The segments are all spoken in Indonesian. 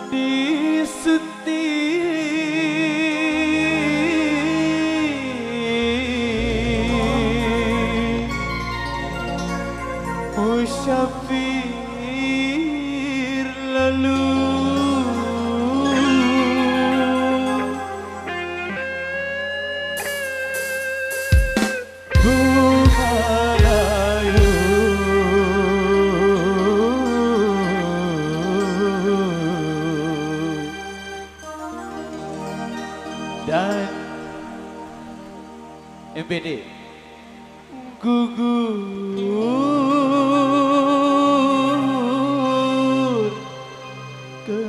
disuntik musyafir lalu bunga layu dan MPD gugur ke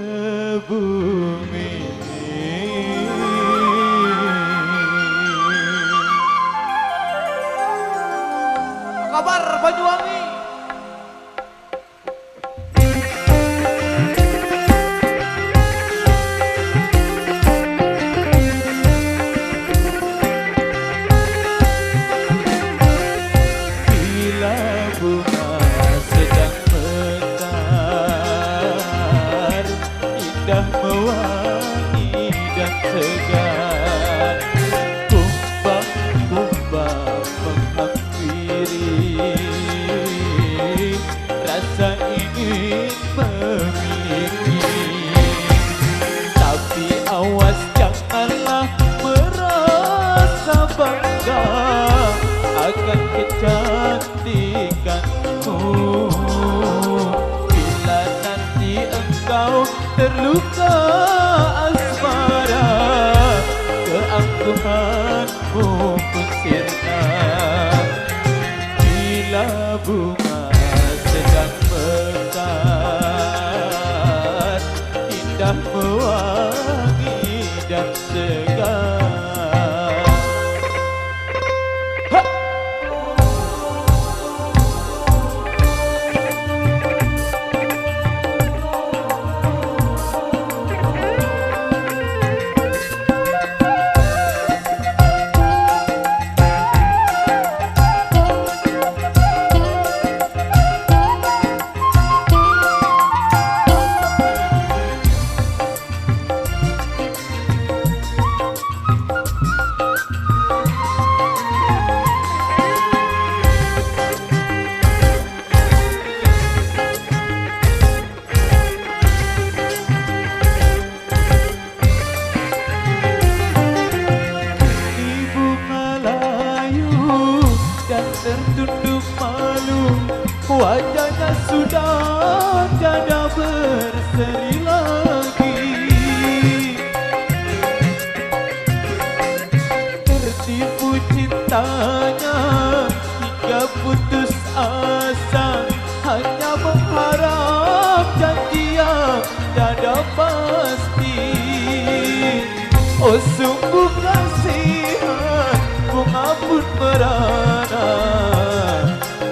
bumi. Apa kabar Banyuwangi? Mewangi dan segar, kumbang-kumbang menghampiri, rasa ingin memiliki. Tapi awas janganlah merasa bangga akan kecantikanmu. Bila nanti engkau terluka asmara, keangkuhanmu pun sirna. Bila bunga sedang mekar, indah mewangi dan segar. Tertunduk malu, wajahnya sudah tiada berseri lagi. Tertipu cintanya hingga putus asa, hanya mengharap janji yang tiada pasti. Oh sungguh kasihan, bunga pun merana,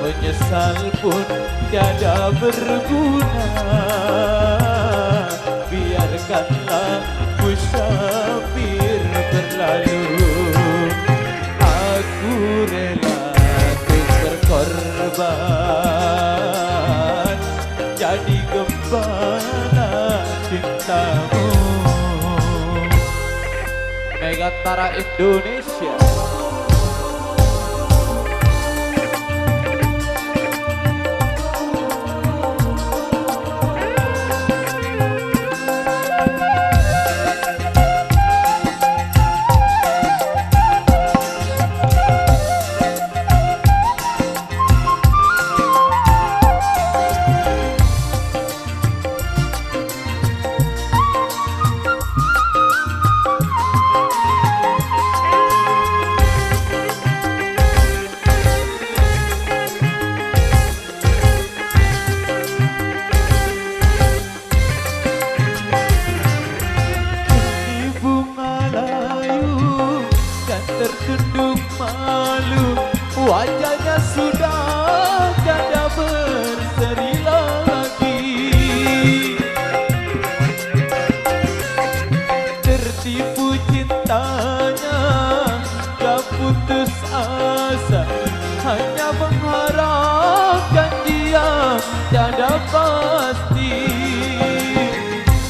menyesal pun tiada berguna. Biarkanlah musafir berlalu, aku rela berkorban jadi gembala cintamu. Megantara Indonesia.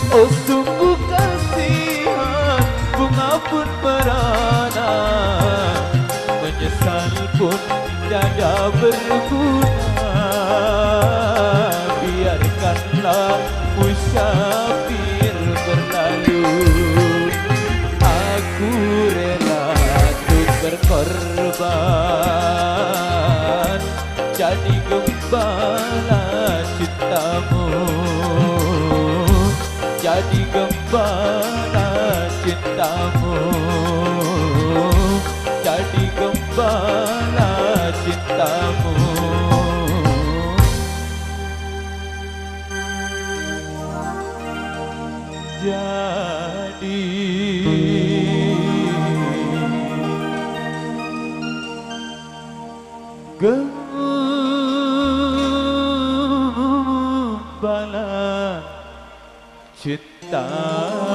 Oh sungguh kasihan, bunga pun merana, menyesal pun tiada berguna. Biarkanlah musafir berlalu, aku rela untuk berkorban, jadi gembala cintamu, jadi gembala cintamu, jadi gembala cintamu. Jadi gembala cintamu.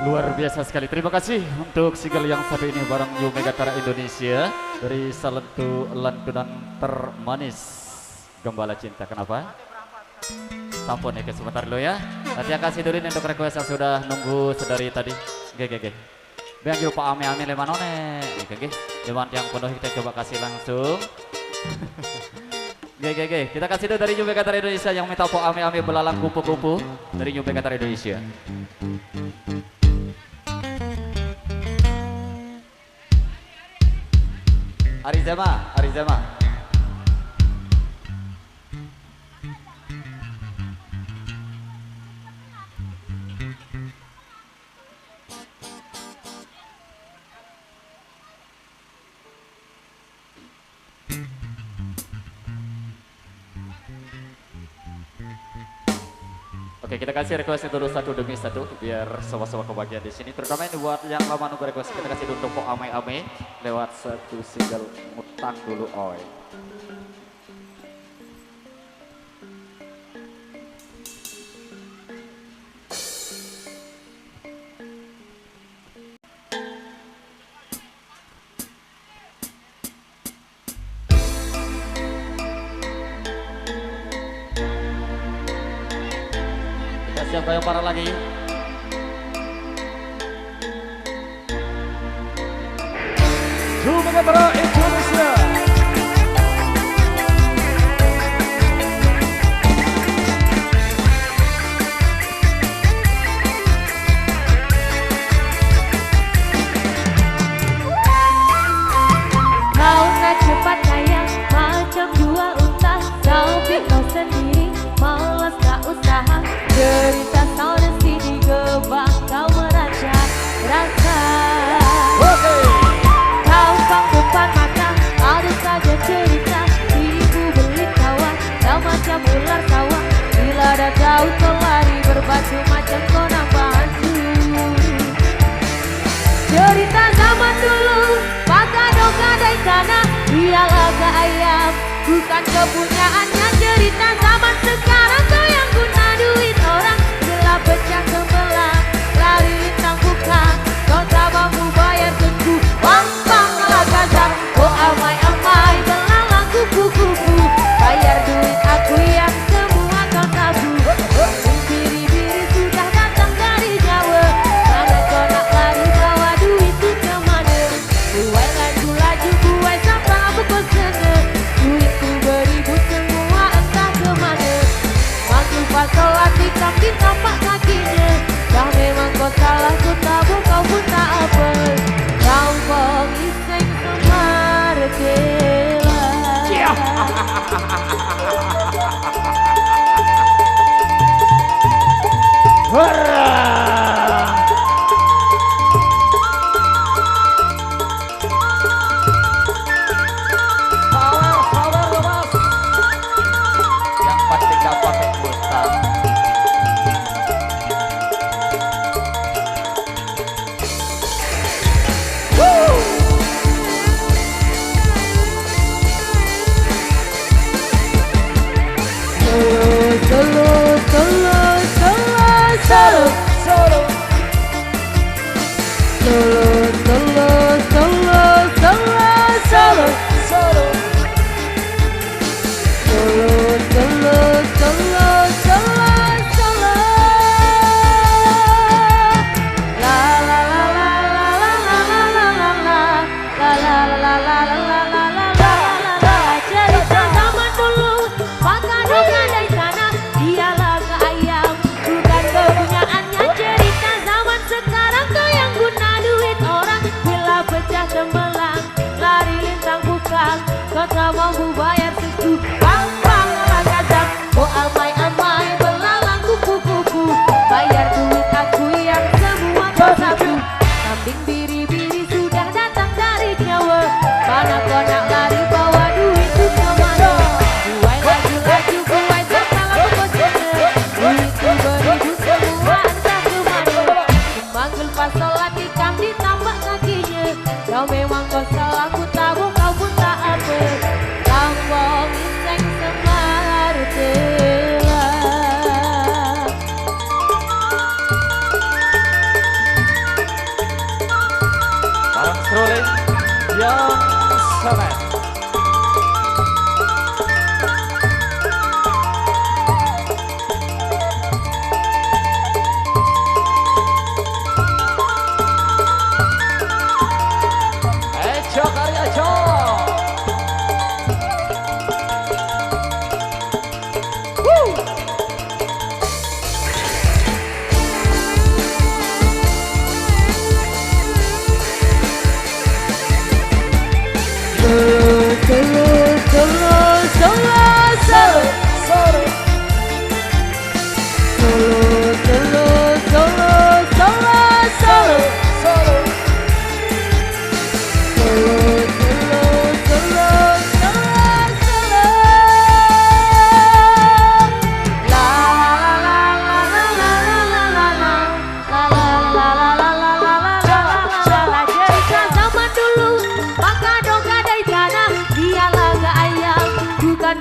Luar biasa sekali. Terima kasih untuk single yang satu ini bareng Yu Megatara Indonesia dari Salentu Lantunan Termanis Gembala Cinta. Kenapa? Sampun ya sebentar dulu ya. Nanti yang kasih dulu untuk request yang sudah nunggu sedari tadi. Gege. Biar yuk Pak Ame lemanone. Gege. Dewan yang penuh kita coba kasih langsung. Gege. Kita kasih dulu dari Yu Megatara Indonesia yang minta Pak Ame belalang kupu-kupu dari Yu Megatara Indonesia. Arizema. Oke, kita kasih request dulu satu demi satu biar sama-sama kebagian di sini. Terutama ini buat yang lama nunggu request, kita kasih dulu untuk Ame lewat satu single Utang Dulu Oi. Siapa yang parah lagi? Yu Megatara Indonesia. Kau tak cepat kaya macam dua unta, tapi kau sendiri malas tak usaha. Cerita sana sini gebang kau meraca-raca. Kau bang depan mata ada saja cerita, diriku beli kawan kau macam ular sawah. Bila ada kau lari berbatu macam kau nampak hantu. Cerita zaman dulu pakai doka dari sana, dia laga ayam bukan kepunyaannya. Cerita zaman sekarang kau yang guna duit orang, gelap pecah sebelah lari lintang bukan. Kau tak mampu bayar tentu gampang kalah kasar. Oh amai-amai belalang kupu-kupu, bayar duit aku yang semua kau tabu. Biri-biri sudah datang dari Jawa, mana kau nak lari bawa duit itu kemana? Buai laju-laju buai sampai aku kau seneng, duitku beribu semua entah kemana. Manggil pasal hati kaki tampak kakinya, dah memang kau salah ku tabu kau pun tak apa. Kau pengiseng semarkela. Power lepas. Yang penting gak pakai utang. Solo tak mampu bayar suku. Bang lagasan, oh amai-amai belalang kupu-kupu. Bayar duit aku yang semua kau sapu. Kambing biri-biri sudah datang dari Jawa. Mana kau nak lari bawa duit itu kemana? Buai laju-laju, buai sampah aku sana. Duit itu beribu semua entah kemana. Memanggil pas sholat ikan ditambah kakinya. Kau memang kau salah, ku tahu kau pun tak apa. Lambong iseng semar telah. Barang strolling yang samet. Eco karya Eco.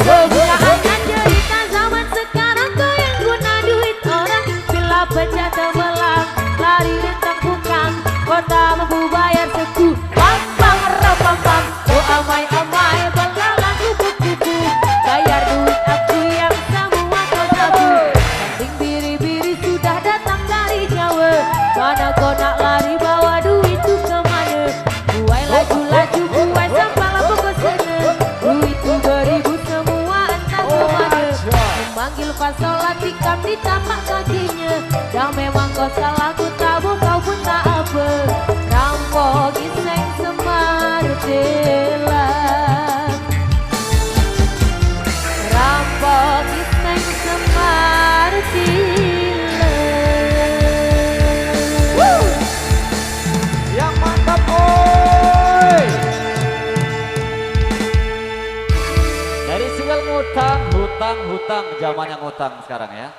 Kebukaan cerita zaman sekarang kau yang guna duit orang. Bila pecah temelang lari lintang bukang, kau tak mampu bayar suku. Bang rapam-pam, oh amai-amai belalang kupu-kupu. Bayar duit aku yang semua kau sapu. Kambing biri-biri sudah datang dari Jawa. Mana kau nak lari bawa duit itu kemana? Buai laju-laju, buai sampah lampu kau sana. Duit itu beribu semua entah kemana. Memanggil pas sholat ikan ditambah kakinya. Dan memang kau salah, ku tahu kau pun tak apa. Rampok iseng semar telah. Rampok iseng semar telah. Yang mantap oi. Dari single ngutang, hutang, zaman yang ngutang sekarang ya.